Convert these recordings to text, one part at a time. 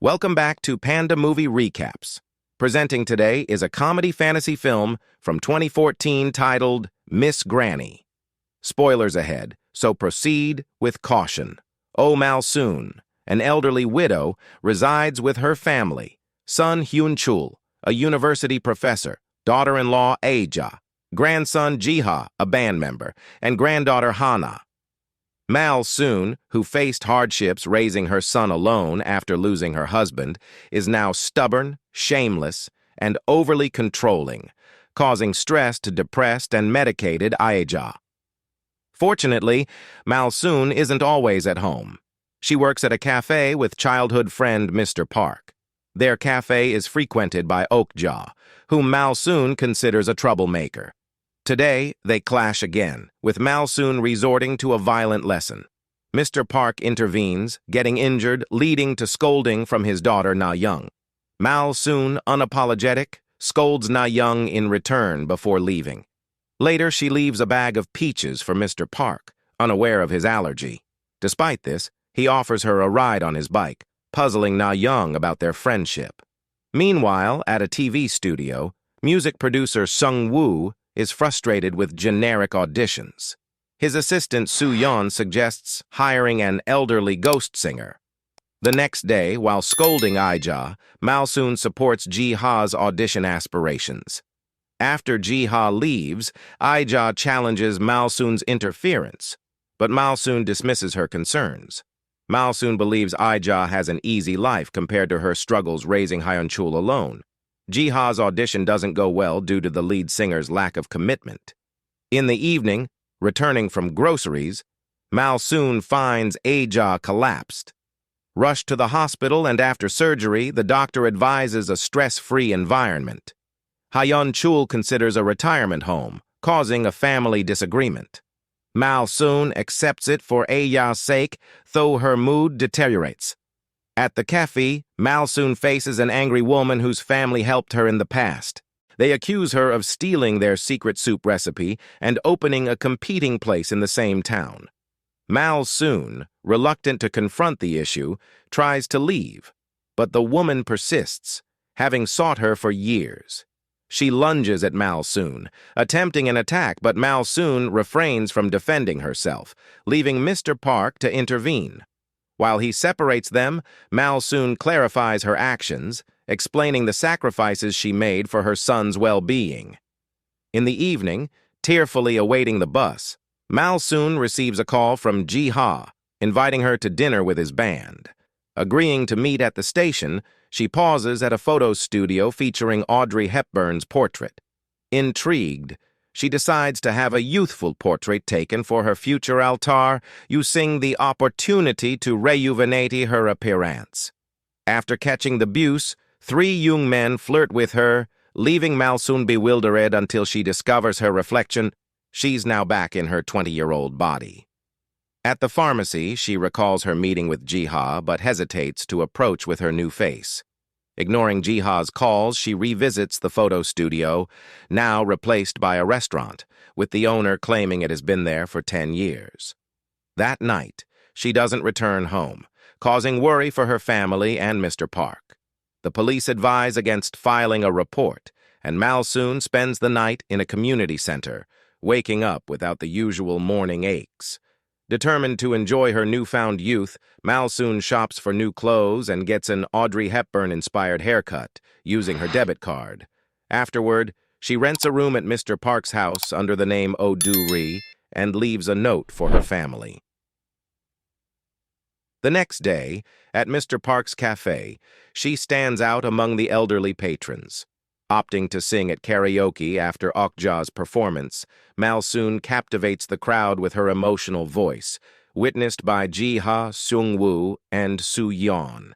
Welcome back to Panda Movie Recaps. Presenting today is a comedy fantasy film from 2014 titled Miss Granny. Spoilers ahead, so proceed with caution. Oh Malsoon, an elderly widow, resides with her family, son Hyun-chul, a university professor, daughter-in-law Aja, grandson Jiha, a band member, and granddaughter Hana. Malsoon, who faced hardships raising her son alone after losing her husband, is now stubborn, shameless, and overly controlling, causing stress to depressed and medicated Aja. Fortunately, Malsoon isn't always at home. She works at a cafe with childhood friend Mr. Park. Their cafe is frequented by Okja, whom Malsoon considers a troublemaker. Today, they clash again, with Malsoon resorting to a violent lesson. Mr. Park intervenes, getting injured, leading to scolding from his daughter Na-young. Malsoon, unapologetic, scolds Na-young in return before leaving. Later, she leaves a bag of peaches for Mr. Park, unaware of his allergy. Despite this, he offers her a ride on his bike, puzzling Na-young about their friendship. Meanwhile, at a TV studio, music producer Sung-woo is frustrated with generic auditions. His assistant Soo-yeon suggests hiring an elderly ghost singer. The next day, while scolding Aja, Malsoon supports Jiha's audition aspirations. After Jiha leaves, Aja challenges Malsoon's interference, but Malsoon dismisses her concerns. Malsoon believes Aja has an easy life compared to her struggles raising Hyun-chul alone. Jiha's audition doesn't go well due to the lead singer's lack of commitment. In the evening, returning from groceries, Malsoon finds Aja collapsed. Rushed to the hospital, and after surgery, the doctor advises a stress-free environment. Hyun-chul considers a retirement home, causing a family disagreement. Malsoon accepts it for Aja's sake, though her mood deteriorates. At the cafe, Malsoon faces an angry woman whose family helped her in the past. They accuse her of stealing their secret soup recipe and opening a competing place in the same town. Malsoon, reluctant to confront the issue, tries to leave, but the woman persists, having sought her for years. She lunges at Malsoon, attempting an attack, but Malsoon refrains from defending herself, leaving Mr. Park to intervene. While he separates them, Malsoon clarifies her actions, explaining the sacrifices she made for her son's well-being. In the evening, tearfully awaiting the bus, Malsoon receives a call from Jiha, inviting her to dinner with his band. Agreeing to meet at the station, she pauses at a photo studio featuring Audrey Hepburn's portrait. Intrigued, she decides to have a youthful portrait taken for her future altar, using the opportunity to rejuvenate her appearance. After catching the bus, 3 young men flirt with her, leaving Malsoon bewildered until she discovers her reflection. She's now back in her 20-year-old body. At the pharmacy, she recalls her meeting with Jiha, but hesitates to approach with her new face. Ignoring Jiha's calls, she revisits the photo studio, now replaced by a restaurant, with the owner claiming it has been there for 10 years. That night, she doesn't return home, causing worry for her family and Mr. Park. The police advise against filing a report, and Malsoon spends the night in a community center, waking up without the usual morning aches. Determined to enjoy her newfound youth, Malsoon shops for new clothes and gets an Audrey Hepburn-inspired haircut, using her debit card. Afterward, she rents a room at Mr. Park's house under the name Oh-do-ri and leaves a note for her family. The next day, at Mr. Park's cafe, she stands out among the elderly patrons. Opting to sing at karaoke after Okja's performance, Malsoon captivates the crowd with her emotional voice, witnessed by Jiha, Sung-woo, and Soo-yeon.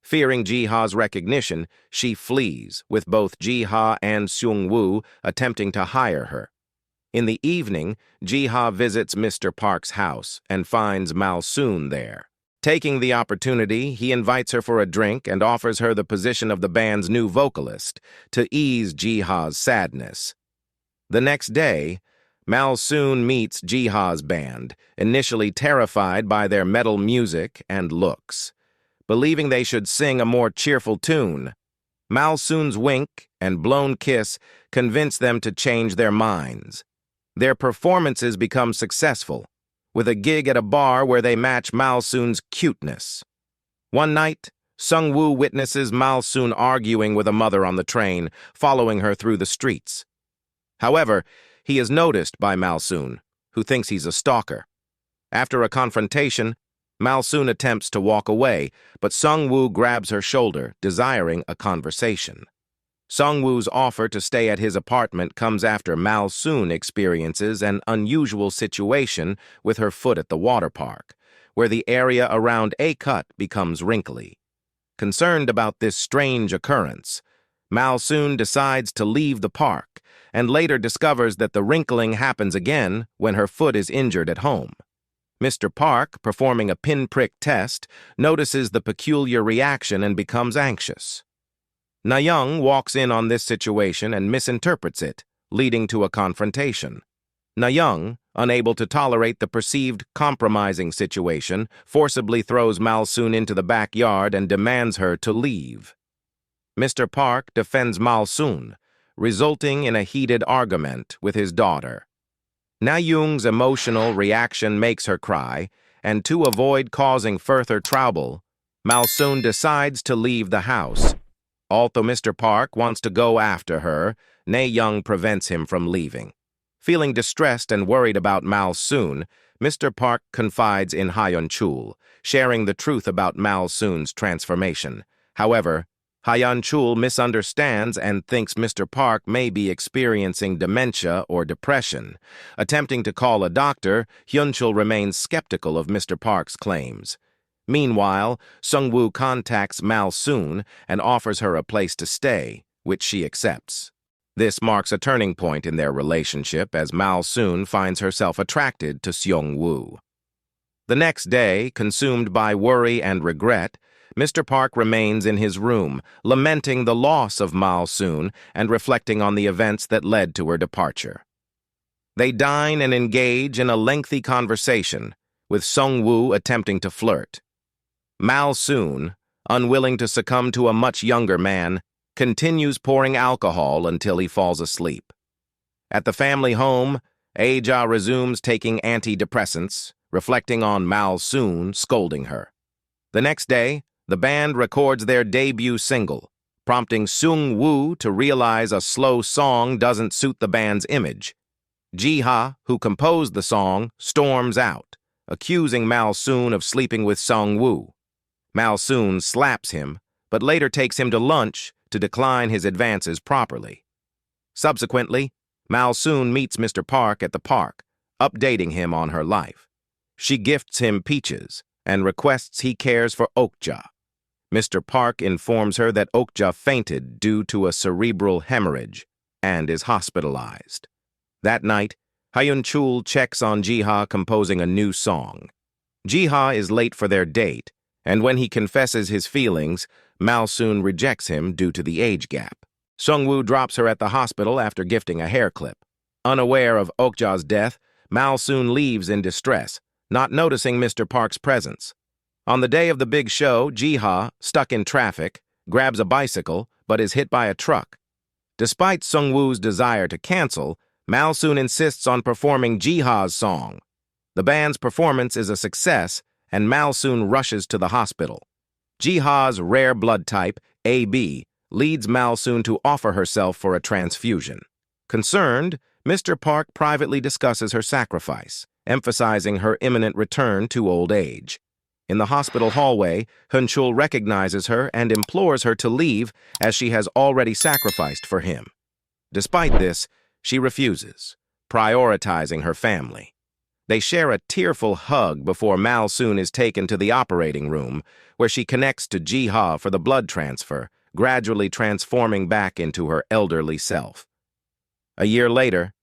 Fearing Jiha's recognition, she flees, with both Jiha and Sung-woo attempting to hire her. In the evening, Jiha visits Mr. Park's house and finds Malsoon there. Taking the opportunity, he invites her for a drink and offers her the position of the band's new vocalist to ease Jiha's sadness. The next day, Malsoon meets Jiha's band, initially terrified by their metal music and looks. believing they should sing a more cheerful tune. Malsoon's wink and blown kiss convince them to change their minds. Their performances become successful, with a gig at a bar where they match Malsoon's cuteness. One night, Sung-woo witnesses Malsoon arguing with a mother on the train, following her through the streets. However, he is noticed by Malsoon, who thinks he's a stalker. After a confrontation, Malsoon attempts to walk away, but Sung-woo grabs her shoulder, desiring a conversation. Sung-woo's offer to stay at his apartment comes after Malsoon experiences an unusual situation with her foot at the water park, where the area around a cut becomes wrinkly. Concerned about this strange occurrence, Malsoon decides to leave the park and later discovers that the wrinkling happens again when her foot is injured at home. Mr. Park, performing a pinprick test, notices the peculiar reaction and becomes anxious. Na-young walks in on this situation and misinterprets it, leading to a confrontation. Na-young, unable to tolerate the perceived compromising situation, forcibly throws Malsoon into the backyard and demands her to leave. Mr. Park defends Malsoon, resulting in a heated argument with his daughter. Na-young's emotional reaction makes her cry, and to avoid causing further trouble, Malsoon decides to leave the house. Although Mr. Park wants to go after her, Na-young prevents him from leaving. Feeling distressed and worried about Malsoon, Mr. Park confides in Hyun-chul, sharing the truth about Malsoon's transformation. However, Hyun-chul misunderstands and thinks Mr. Park may be experiencing dementia or depression. Attempting to call a doctor, Hyun-chul remains skeptical of Mr. Park's claims. Meanwhile, Sung-woo contacts Malsoon and offers her a place to stay, which she accepts. This marks a turning point in their relationship as Malsoon finds herself attracted to Seong-woo. The next day, consumed by worry and regret, Mr. Park remains in his room, lamenting the loss of Malsoon and reflecting on the events that led to her departure. They dine and engage in a lengthy conversation, with Sung-woo attempting to flirt. Malsoon, unwilling to succumb to a much younger man, continues pouring alcohol until he falls asleep. At the family home, Aja resumes taking antidepressants, reflecting on Malsoon scolding her. The next day, the band records their debut single, prompting Sung-woo to realize a slow song doesn't suit the band's image. Ji-ha, who composed the song, storms out, accusing Malsoon of sleeping with Sung-woo. Malsoon slaps him, but later takes him to lunch to decline his advances properly. Subsequently, Malsoon meets Mr. Park at the park, updating him on her life. She gifts him peaches and requests he cares for Okja. Mr. Park informs her that Okja fainted due to a cerebral hemorrhage and is hospitalized. That night, Hyun-chul checks on Ji-ha composing a new song. Ji-ha is late for their date, and when he confesses his feelings, Malsoon rejects him due to the age gap. Sung-woo drops her at the hospital after gifting a hair clip. Unaware of Okja's death, Malsoon leaves in distress, not noticing Mr. Park's presence. On the day of the big show, Ji-ha, stuck in traffic, grabs a bicycle but is hit by a truck. Despite Sung-woo's desire to cancel, Malsoon insists on performing Ji-ha's song. The band's performance is a success, and Malsoon rushes to the hospital. Ji-ha's rare blood type, AB, leads Malsoon to offer herself for a transfusion. Concerned, Mr. Park privately discusses her sacrifice, emphasizing her imminent return to old age. In the hospital hallway, Hyun-chul recognizes her and implores her to leave as she has already sacrificed for him. Despite this, she refuses, prioritizing her family. They share a tearful hug before Malsoon is taken to the operating room, where she connects to Ji-ha for the blood transfer, gradually transforming back into her elderly self. A year later,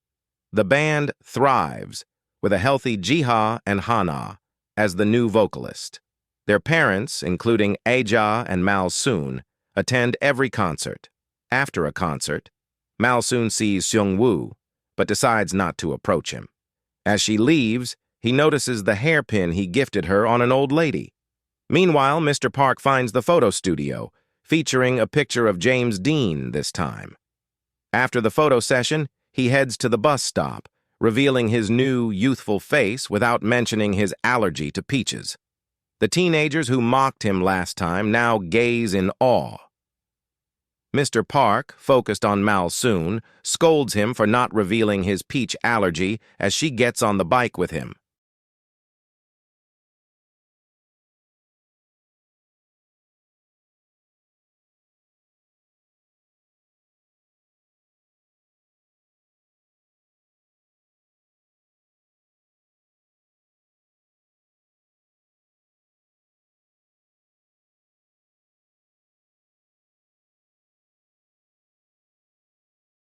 the band thrives, with a healthy Ji-ha and Hana as the new vocalist. Their parents, including Aja and Malsoon, attend every concert. After a concert, Malsoon sees Seong-woo, but decides not to approach him. As she leaves, he notices the hairpin he gifted her on an old lady. Meanwhile, Mr. Park finds the photo studio, featuring a picture of James Dean this time. After the photo session, he heads to the bus stop, revealing his new, youthful face without mentioning his allergy to peaches. The teenagers who mocked him last time now gaze in awe. Mr. Park, focused on Malsoon, scolds him for not revealing his peach allergy as she gets on the bike with him.